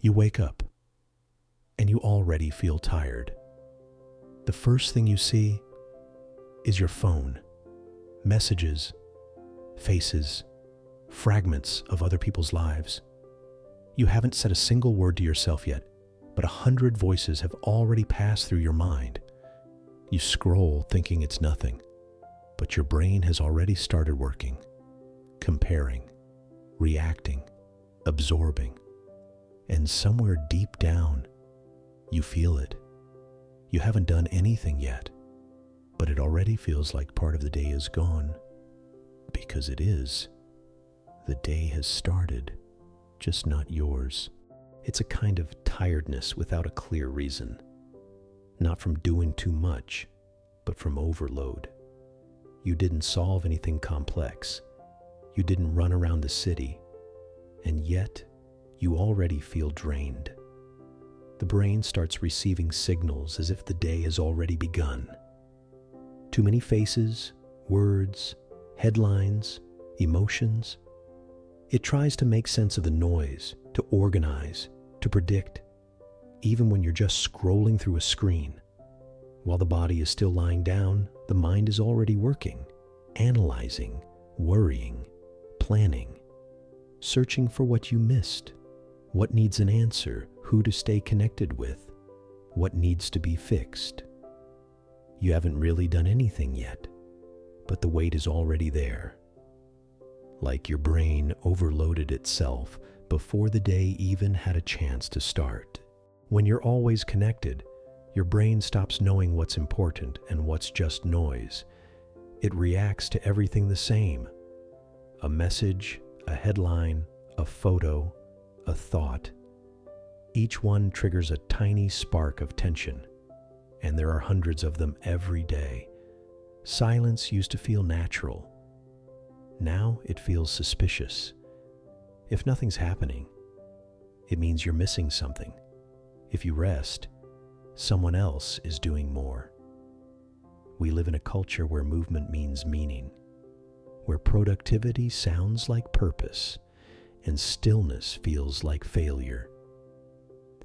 You wake up, and you already feel tired. The first thing you see is your phone. Messages, faces, fragments of other people's lives. You haven't said a single word to yourself yet, but 100 voices have already passed through your mind. You scroll thinking it's nothing, but your brain has already started working, comparing, reacting, absorbing. And somewhere deep down, you feel it. You haven't done anything yet, but it already feels like part of the day is gone. Because it is. The day has started, just not yours. It's a kind of tiredness without a clear reason. Not from doing too much, but from overload. You didn't solve anything complex. You didn't run around the city. And yet, you already feel drained. The brain starts receiving signals as if the day has already begun. Too many faces, words, headlines, emotions. It tries to make sense of the noise, to organize, to predict, even when you're just scrolling through a screen. While the body is still lying down, the mind is already working, analyzing, worrying, planning, searching for what you missed, what needs an answer, who to stay connected with, what needs to be fixed. You haven't really done anything yet, but the weight is already there. Like your brain overloaded itself before the day even had a chance to start. When you're always connected, your brain stops knowing what's important and what's just noise. It reacts to everything the same. A message, a headline, a photo, a thought. Each one triggers a tiny spark of tension, and there are hundreds of them every day. Silence used to feel natural. Now it feels suspicious. If nothing's happening, it means you're missing something. If you rest, someone else is doing more. We live in a culture where movement means meaning, where productivity sounds like purpose, and stillness feels like failure.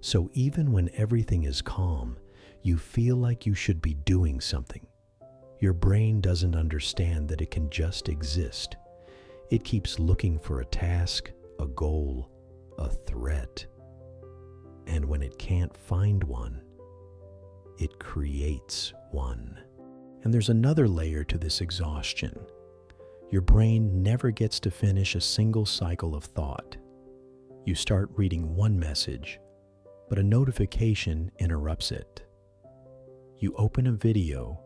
So even when everything is calm, you feel like you should be doing something. Your brain doesn't understand that it can just exist. It keeps looking for a task, a goal, a threat. And when it can't find one, it creates one. And there's another layer to this exhaustion. Your brain never gets to finish a single cycle of thought. You start reading one message, but a notification interrupts it. You open a video,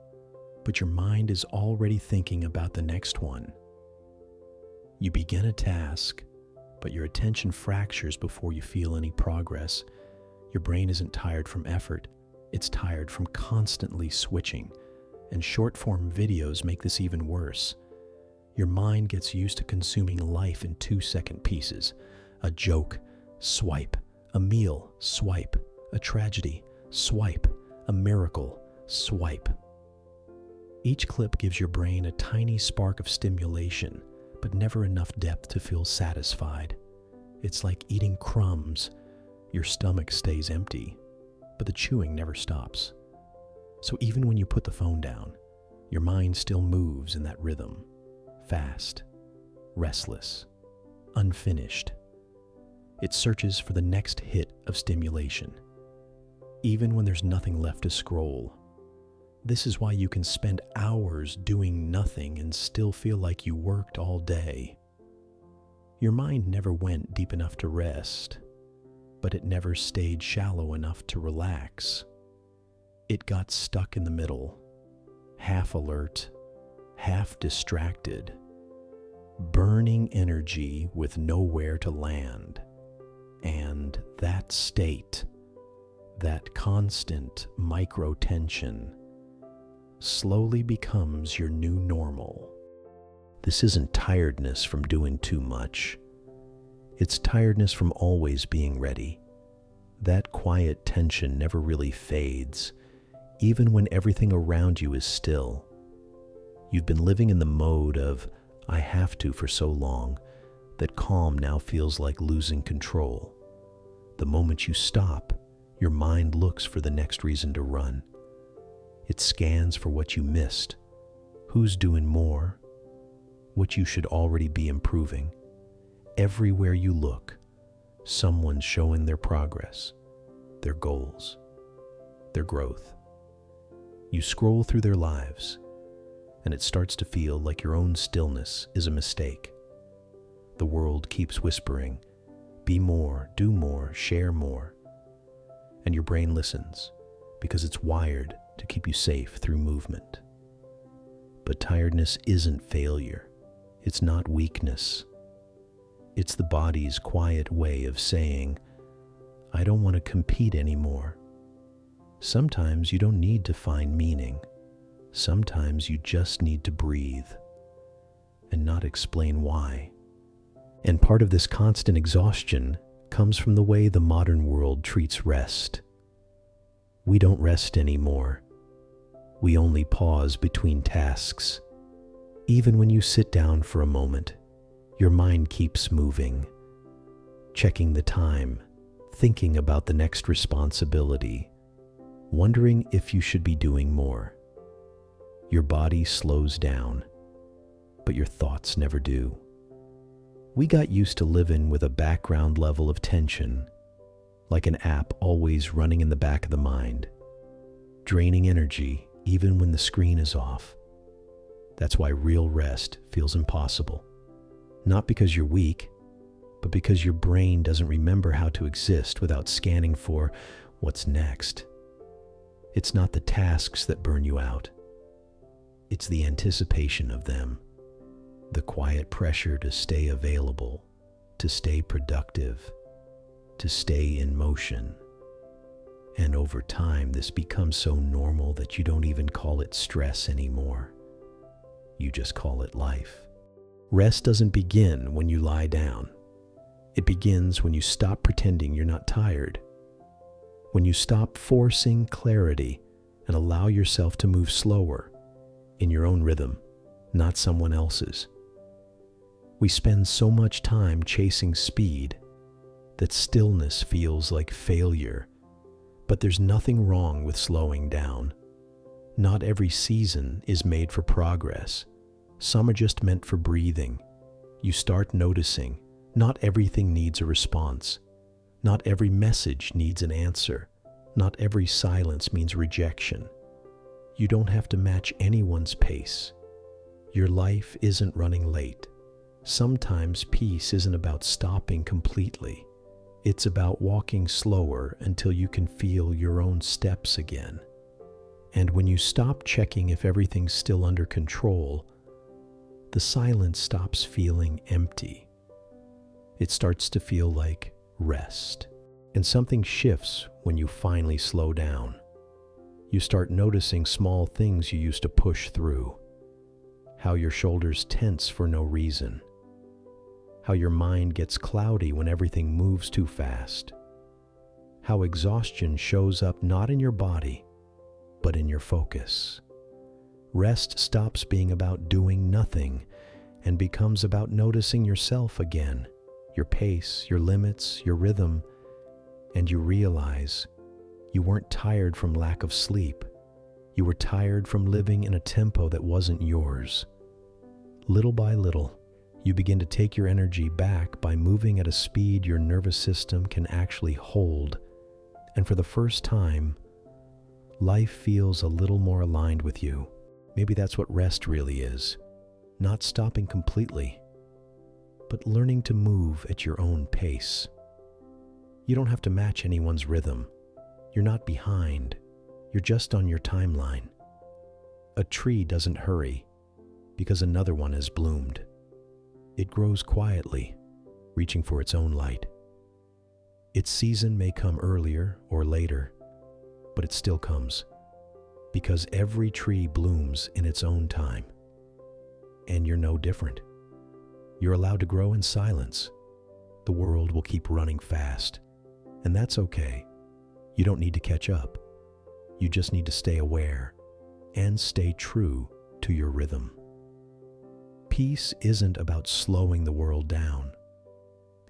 but your mind is already thinking about the next one. You begin a task, but your attention fractures before you feel any progress. Your brain isn't tired from effort, it's tired from constantly switching, and short-form videos make this even worse. Your mind gets used to consuming life in 2-second pieces. A joke, swipe. A meal, swipe. A tragedy, swipe. A miracle, swipe. Each clip gives your brain a tiny spark of stimulation, but never enough depth to feel satisfied. It's like eating crumbs. Your stomach stays empty, but the chewing never stops. So even when you put the phone down, your mind still moves in that rhythm. Fast, restless, unfinished. It searches for the next hit of stimulation, even when there's nothing left to scroll. This is why you can spend hours doing nothing and still feel like you worked all day. Your mind never went deep enough to rest, but it never stayed shallow enough to relax. It got stuck in the middle, half alert, half distracted, burning energy with nowhere to land. And that state, that constant micro-tension, slowly becomes your new normal. This isn't tiredness from doing too much. It's tiredness from always being ready. That quiet tension never really fades, even when everything around you is still. You've been living in the mode of, I have to for so long, that calm now feels like losing control. The moment you stop, your mind looks for the next reason to run. It scans for what you missed, who's doing more, what you should already be improving. Everywhere you look, someone's showing their progress, their goals, their growth. You scroll through their lives, and it starts to feel like your own stillness is a mistake. The world keeps whispering, be more, do more, share more. And your brain listens because it's wired to keep you safe through movement. But tiredness isn't failure. It's not weakness. It's the body's quiet way of saying, I don't want to compete anymore. Sometimes you don't need to find meaning. Sometimes you just need to breathe and not explain why. And part of this constant exhaustion comes from the way the modern world treats rest. We don't rest anymore. We only pause between tasks. Even when you sit down for a moment, your mind keeps moving, checking the time, thinking about the next responsibility, wondering if you should be doing more. Your body slows down, but your thoughts never do. We got used to living with a background level of tension, like an app always running in the back of the mind, draining energy even when the screen is off. That's why real rest feels impossible. Not because you're weak, but because your brain doesn't remember how to exist without scanning for what's next. It's not the tasks that burn you out. It's the anticipation of them. The quiet pressure to stay available, to stay productive, to stay in motion. And over time, this becomes so normal that you don't even call it stress anymore. You just call it life. Rest doesn't begin when you lie down. It begins when you stop pretending you're not tired. When you stop forcing clarity and allow yourself to move slower in your own rhythm, not someone else's. We spend so much time chasing speed that stillness feels like failure. But there's nothing wrong with slowing down. Not every season is made for progress. Some are just meant for breathing. You start noticing, not everything needs a response. Not every message needs an answer. Not every silence means rejection. You don't have to match anyone's pace. Your life isn't running late. Sometimes peace isn't about stopping completely. It's about walking slower until you can feel your own steps again. And when you stop checking if everything's still under control, the silence stops feeling empty. It starts to feel like rest. And something shifts when you finally slow down. You start noticing small things you used to push through. How your shoulders tense for no reason. How your mind gets cloudy when everything moves too fast. How exhaustion shows up not in your body, but in your focus. Rest stops being about doing nothing and becomes about noticing yourself again, your pace, your limits, your rhythm, and you realize you weren't tired from lack of sleep. You were tired from living in a tempo that wasn't yours. Little by little, you begin to take your energy back by moving at a speed your nervous system can actually hold. And for the first time, life feels a little more aligned with you. Maybe that's what rest really is. Not stopping completely, but learning to move at your own pace. You don't have to match anyone's rhythm. You're not behind. You're just on your timeline. A tree doesn't hurry because another one has bloomed. It grows quietly, reaching for its own light. Its season may come earlier or later, but it still comes, because every tree blooms in its own time. And you're no different. You're allowed to grow in silence. The world will keep running fast, and that's okay. You don't need to catch up. You just need to stay aware and stay true to your rhythm. Peace isn't about slowing the world down.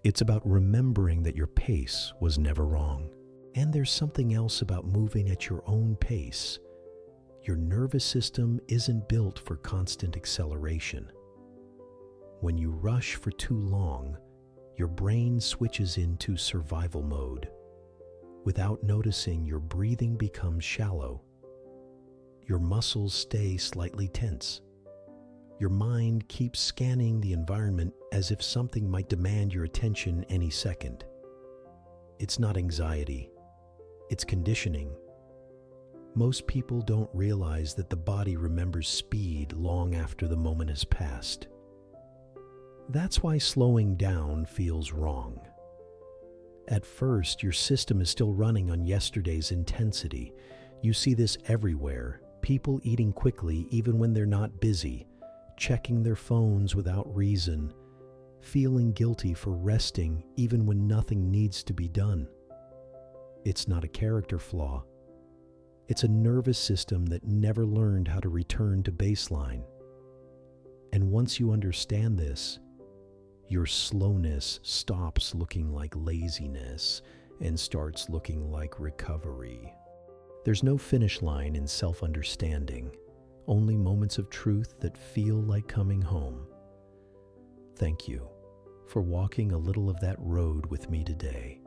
It's about remembering that your pace was never wrong. And there's something else about moving at your own pace. Your nervous system isn't built for constant acceleration. When you rush for too long, your brain switches into survival mode. Without noticing, your breathing becomes shallow. Your muscles stay slightly tense. Your mind keeps scanning the environment as if something might demand your attention any second. It's not anxiety. It's conditioning. Most people don't realize that the body remembers speed long after the moment has passed. That's why slowing down feels wrong. At first, your system is still running on yesterday's intensity. You see this everywhere. People eating quickly even when they're not busy, checking their phones without reason, feeling guilty for resting even when nothing needs to be done. It's not a character flaw. It's a nervous system that never learned how to return to baseline. And once you understand this, your slowness stops looking like laziness and starts looking like recovery. There's no finish line in self-understanding, only moments of truth that feel like coming home. Thank you for walking a little of that road with me today.